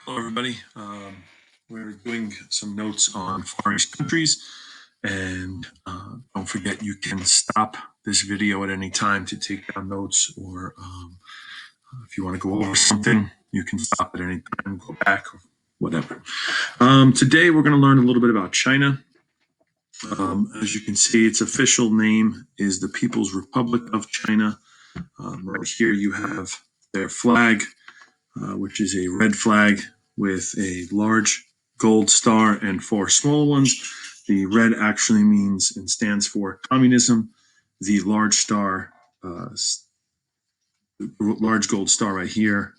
Hello, everybody. We're doing some notes on Far East countries, and don't forget you can stop this video at any time to take down notes, or if you want to go over something, you can stop at any time, go back, or whatever. Today, we're going to learn a little bit about China. As you can see, its official name is the People's Republic of China. Right here, you have their flag, which is a red flag with a large gold star and four small ones. The red actually means and stands for communism. The large star, large gold star right here,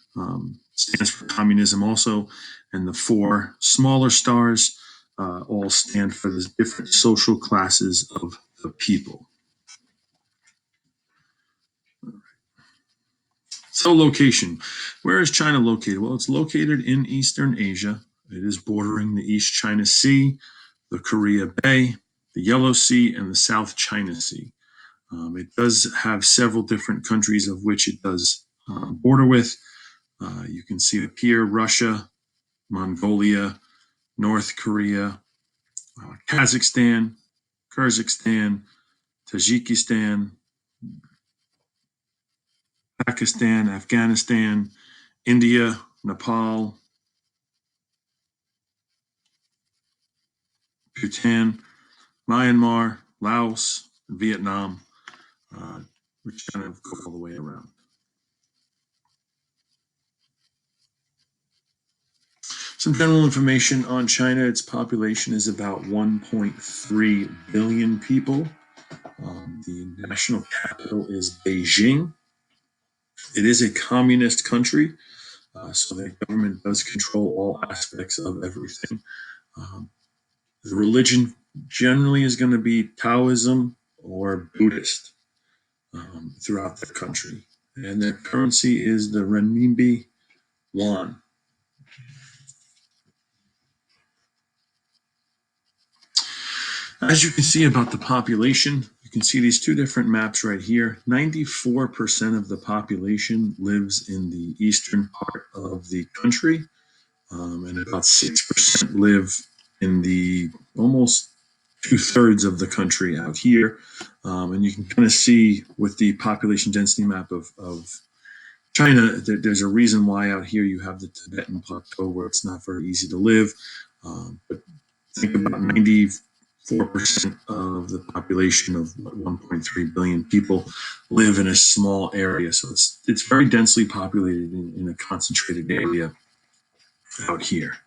stands for communism also. And the four smaller stars all stand for the different social classes of the people. So location. Where is China located? Well, it's located in Eastern Asia. It is bordering the East China Sea, the Korea Bay, the Yellow Sea, and the South China Sea. It does have several different countries of which it does border with. You can see up here Russia, Mongolia, North Korea, Kazakhstan, Kyrgyzstan, Tajikistan, Pakistan, Afghanistan, India, Nepal, Bhutan, Myanmar, Laos, and Vietnam, which kind of go all the way around. Some general information on China. Its population is about 1.3 billion people. The national capital is Beijing. It is a communist country, so the government does control all aspects of everything. The religion generally is going to be Taoism or Buddhist throughout the country. And their currency is the renminbi yuan. As you can see about the population, you can see these two different maps right here. 94% of the population lives in the eastern part of the country, and about 6% live in the almost 2/3 of the country out here. And you can kind of see with the population density map of China, there's a reason why out here you have the Tibetan Plateau where it's not very easy to live. But think about 94% of the population of 1.3 billion people live in a small area. So it's very densely populated in a concentrated area out here.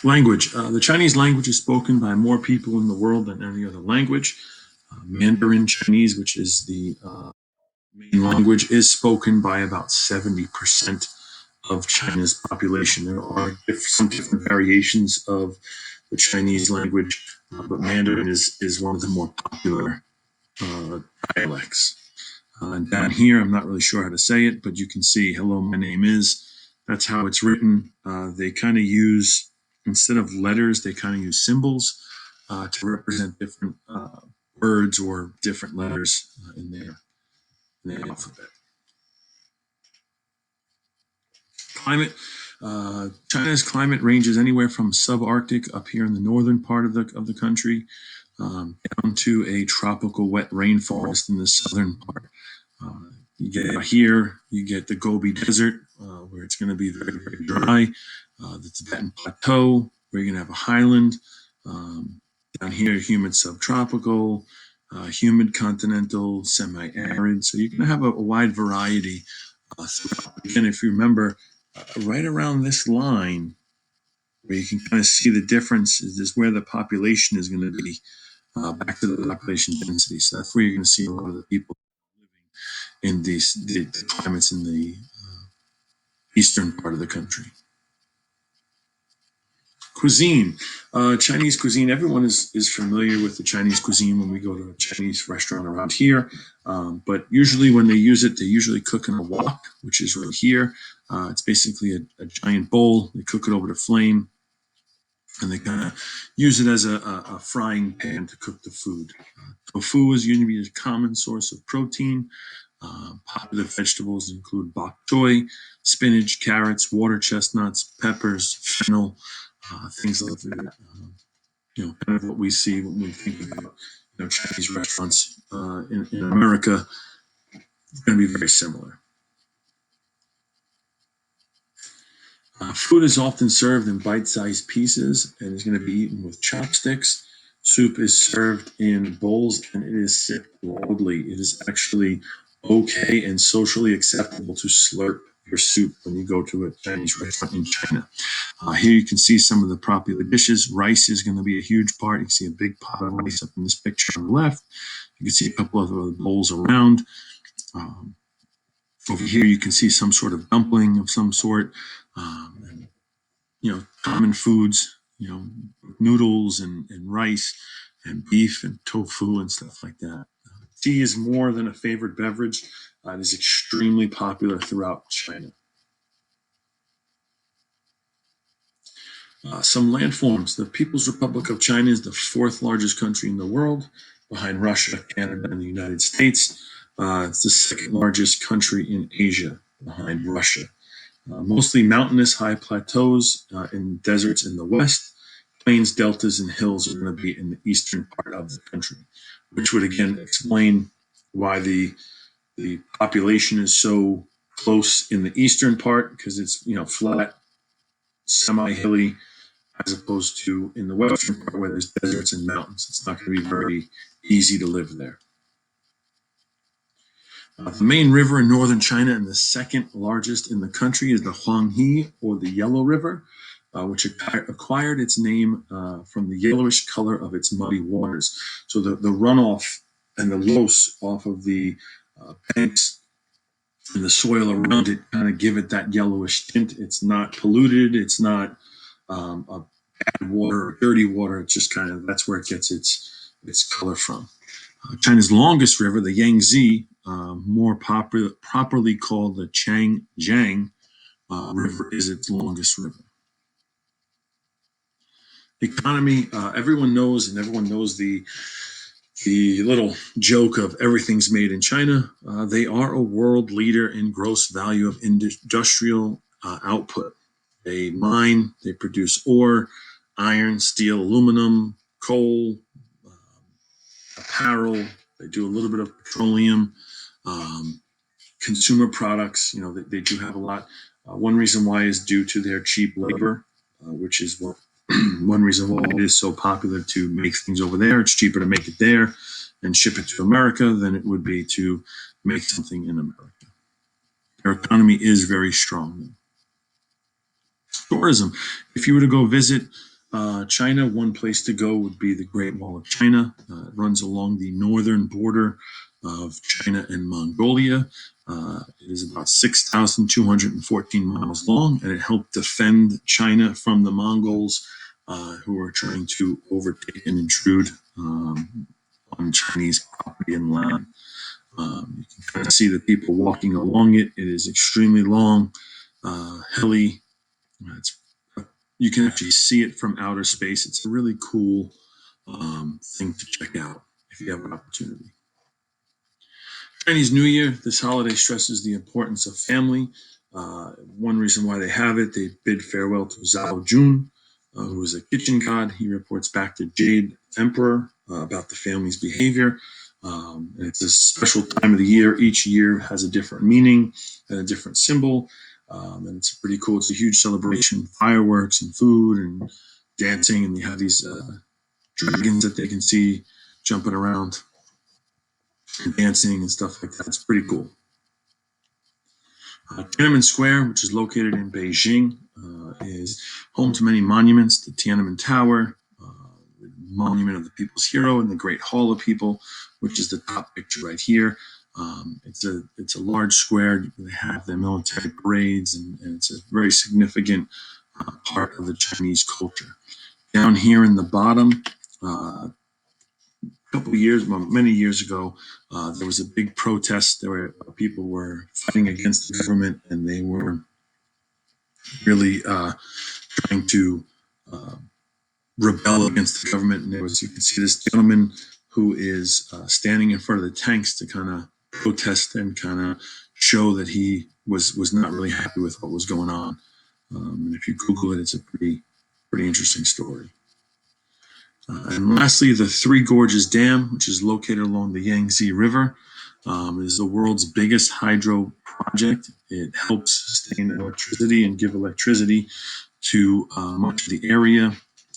Language. The Chinese language is spoken by more people in the world than any other language. Mandarin Chinese, which is the main language, is spoken by about 70% of China's population. There are some different variations of the Chinese language, but Mandarin is one of the more popular dialects. And down here, I'm not really sure how to say it, but you can see, hello, my name is. That's how it's written. They kind of use, instead of letters, they kind of use symbols to represent different words or different letters in the alphabet. Climate. China's climate ranges anywhere from subarctic up here in the northern part of the country down to a tropical wet rainforest in the southern part. You get here, you get the Gobi Desert, where it's going to be very, very dry. The Tibetan Plateau, where you're going to have a highland. Down here, humid subtropical, humid continental, semi-arid. So you're going to have a wide variety throughout. Again, if you remember, right around this line, where you can kind of see the difference, is where the population is going to be, back to the population density. So that's where you're going to see a lot of the people living in the climates in the eastern part of the country. Cuisine. Chinese cuisine. Everyone is familiar with the Chinese cuisine when we go to a Chinese restaurant around here. But usually when they use it, they usually cook in a wok, which is right here. It's basically a giant bowl. They cook it over the flame, and they kind of use it as a frying pan to cook the food. Tofu is usually a common source of protein. Popular vegetables include bok choy, spinach, carrots, water chestnuts, peppers, fennel, things like that. Kind of what we see when we think about Chinese restaurants in America. It's going to be very similar. Food is often served in bite-sized pieces and is going to be eaten with chopsticks. Soup is served in bowls and it is sipped loudly. It is actually okay and socially acceptable to slurp your soup when you go to a Chinese restaurant in China. Here you can see some of the popular dishes. Rice is going to be a huge part. You can see a big pot of rice up in this picture on the left. You can see a couple of other bowls around. Um, Over here, you can see some sort of dumpling of some sort. And, common foods, noodles and rice and beef and tofu and stuff like that. Tea is more than a favored beverage. It is extremely popular throughout China. Some landforms. The People's Republic of China is the fourth largest country in the world, behind Russia, Canada, and the United States. It's the second largest country in Asia, behind Russia. Mostly mountainous high plateaus and deserts in the west. Plains, deltas, and hills are going to be in the eastern part of the country, which would again explain why the population is so close in the eastern part, because it's flat, semi-hilly, as opposed to in the western part where there's deserts and mountains. It's not going to be very easy to live there. The main river in northern China and the second largest in the country is the Huanghe, or the Yellow River, which acquired its name from the yellowish color of its muddy waters. So the runoff and the loess off of the banks and the soil around it kind of give it that yellowish tint. It's not polluted. It's not a bad water or dirty water. It's just kind of, that's where it gets its color from. China's longest river, the Yangtze, more properly called the Changjiang River, is its longest river. Economy, everyone knows, and everyone knows the little joke of everything's made in China. They are a world leader in gross value of industrial output. They mine, they produce ore, iron, steel, aluminum, coal, apparel. They do a little bit of petroleum, consumer products. They do have a lot. One reason why is due to their cheap labor, which is what one reason why it is so popular to make things over there. It's cheaper to make it there and ship it to America than it would be to make something in America. Their economy is very strong. Tourism. If you were to go visit China, one place to go would be the Great Wall of China. It runs along the northern border of China and Mongolia. It is about 6,214 miles long, and it helped defend China from the Mongols who are trying to overtake and intrude on Chinese property and land. You can kind of see the people walking along it. It is extremely long, hilly. It's, you can actually see it from outer space. It's a really cool thing to check out if you have an opportunity. Chinese New Year, this holiday stresses the importance of family. One reason why they have it, they bid farewell to Zhao Jun, who is a kitchen god. He reports back to Jade Emperor about the family's behavior. And it's a special time of the year. Each year has a different meaning and a different symbol. And it's pretty cool. It's a huge celebration, fireworks and food and dancing. And you have these dragons that they can see jumping around and dancing and stuff like that. It's pretty cool. Tiananmen Square, which is located in Beijing, is home to many monuments. The Tiananmen Tower, the Monument of the People's Hero, and the Great Hall of People, which is the top picture right here. It's a large square. They have their military parades, and it's a very significant part of the Chinese culture. Down here in the bottom, couple of years, well, many years ago, there was a big protest. There were people were fighting against the government, and they were really trying to rebel against the government. And there was, you can see this gentleman who is standing in front of the tanks to kind of protest and kind of show that he was not really happy with what was going on. And if you Google it, it's a pretty interesting story. And lastly, the Three Gorges Dam, which is located along the Yangtze River, is the world's biggest hydro project. It helps sustain electricity and give electricity to much of the area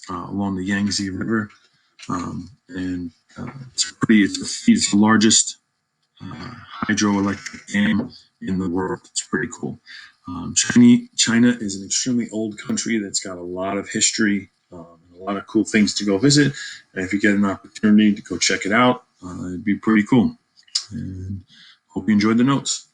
along the Yangtze River. And it's the largest hydroelectric dam in the world. It's pretty cool. China is an extremely old country that's got a lot of history, and a lot of cool things to go visit. And if you get an opportunity to go check it out, it'd be pretty cool. And hope you enjoyed the notes.